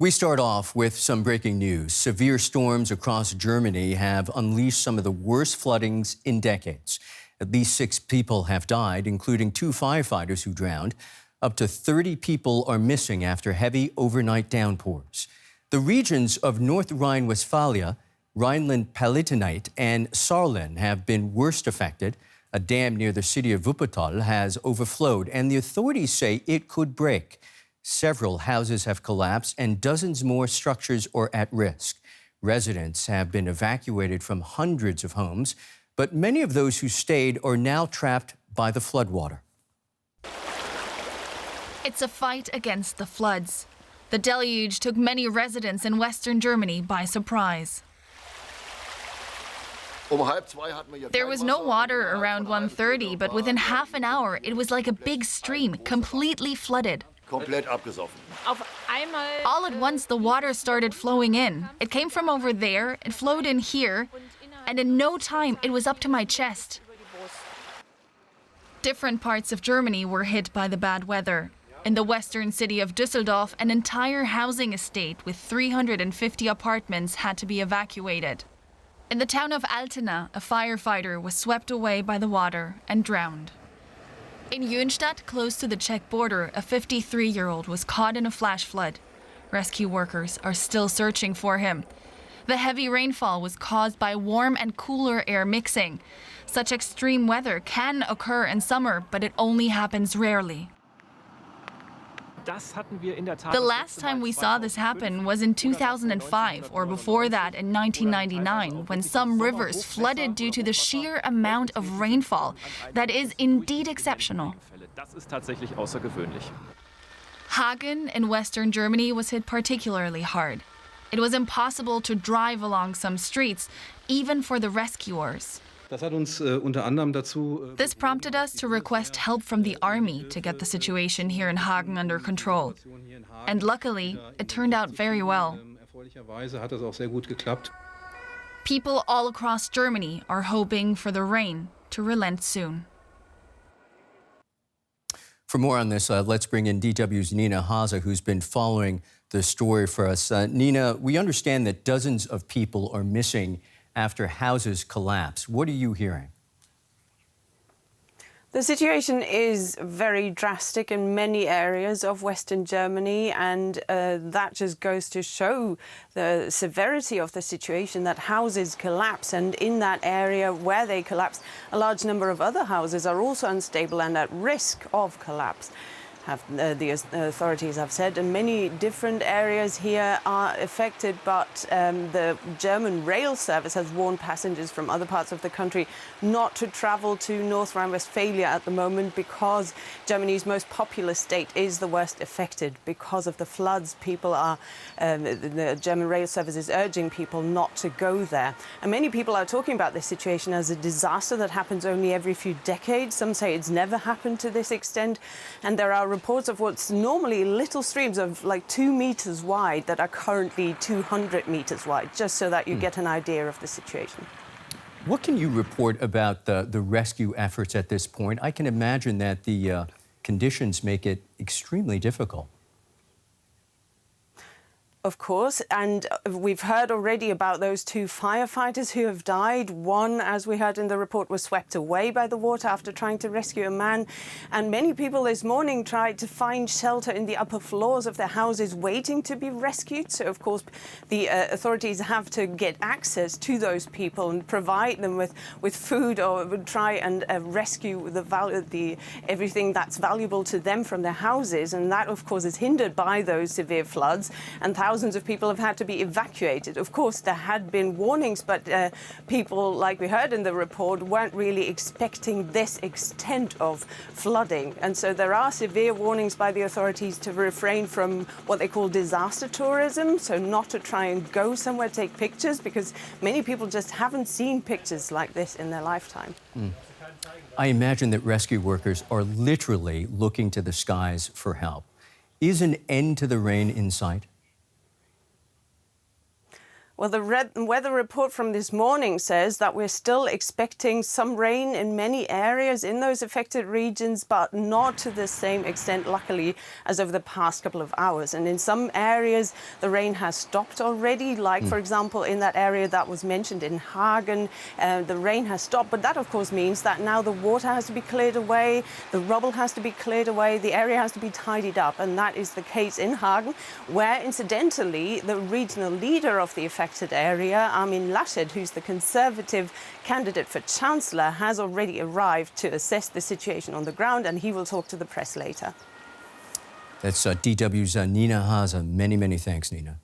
We start off with some breaking news. Severe storms across Germany have unleashed some of the worst floodings in decades. At least 6 people have died, including 2 firefighters who drowned. Up to 30 people are missing after heavy overnight downpours. The regions of North Rhine-Westphalia, Rhineland-Palatinate and Saarland have been worst affected. A dam near the city of Wuppertal has overflowed, and the authorities say it could break. Several houses have collapsed and dozens more structures are at risk. Residents have been evacuated from hundreds of homes, but many of those who stayed are now trapped by the floodwater. It's a fight against the floods. The deluge took many residents in Western Germany by surprise. There was no water around 1:30, but within half an hour, it was like a big stream, completely flooded. All at once, the water started flowing in. It came from over there, it flowed in here, and in no time, it was up to my chest. Different parts of Germany were hit by the bad weather. In the western city of Düsseldorf, an entire housing estate with 350 apartments had to be evacuated. In the town of Altena, a firefighter was swept away by the water and drowned. In Jönstadt, close to the Czech border, a 53-year-old was caught in a flash flood. Rescue workers are still searching for him. The heavy rainfall was caused by warm and cooler air mixing. Such extreme weather can occur in summer, but it only happens rarely. The last time we saw this happen was in 2005, or before that in 1999, when some rivers flooded due to the sheer amount of rainfall. That is indeed exceptional. Hagen in western Germany was hit particularly hard. It was impossible to drive along some streets, even for the rescuers. This prompted us to request help from the army to get the situation here in Hagen under control. And luckily, it turned out very well. People all across Germany are hoping for the rain to relent soon. For more on this, let's bring in DW's Nina Hase, who's been following the story for us. Nina, we understand that dozens of people are missing after houses collapse. What are you hearing? The situation is very drastic in many areas of Western Germany, and that just goes to show the severity of the situation, that houses collapse, and in that area where they collapse, a large number of other houses are also unstable and at risk of collapse. The authorities have said, and many different areas here are affected, but the German rail service has warned passengers from other parts of the country not to travel to North Rhine-Westphalia at the moment, because Germany's most populous state is the worst affected because of the floods. The German rail service is urging people not to go there. And many people are talking about this situation as a disaster that happens only every few decades. Some say it's never happened to this extent, and there are reports of what's normally little streams of like 2 meters wide that are currently 200 meters wide, just so that you get an idea of the situation. What can you report about the rescue efforts at this point? I can imagine that the conditions make it extremely difficult. Of course, and we've heard already about those 2 firefighters who have died. One, as we heard in the report, was swept away by the water after trying to rescue a man. And many people this morning tried to find shelter in the upper floors of their houses, waiting to be rescued. So, of course, the authorities have to get access to those people and provide them with food, or try and rescue everything that's valuable to them from their houses. And that, of course, is hindered by those severe floods. And thousands of people have had to be evacuated. Of course, there had been warnings, but people, like we heard in the report, weren't really expecting this extent of flooding. And so there are severe warnings by the authorities to refrain from what they call disaster tourism, so not to try and go somewhere, take pictures, because many people just haven't seen pictures like this in their lifetime. I imagine that rescue workers are literally looking to the skies for help. Is an end to the rain in sight? Well, the weather report from this morning says that we're still expecting some rain in many areas in those affected regions, but not to the same extent, luckily, as over the past couple of hours. And in some areas, the rain has stopped already, like, for example, in that area that was mentioned in Hagen, the rain has stopped. But that, of course, means that now the water has to be cleared away, the rubble has to be cleared away, the area has to be tidied up. And that is the case in Hagen, where, incidentally, the regional leader of the affected area, lashed, who's the Conservative candidate for Chancellor, has already arrived to assess the situation on the ground, and he will talk to the press later. That's DW's Nina Haase. Many, many thanks, Nina.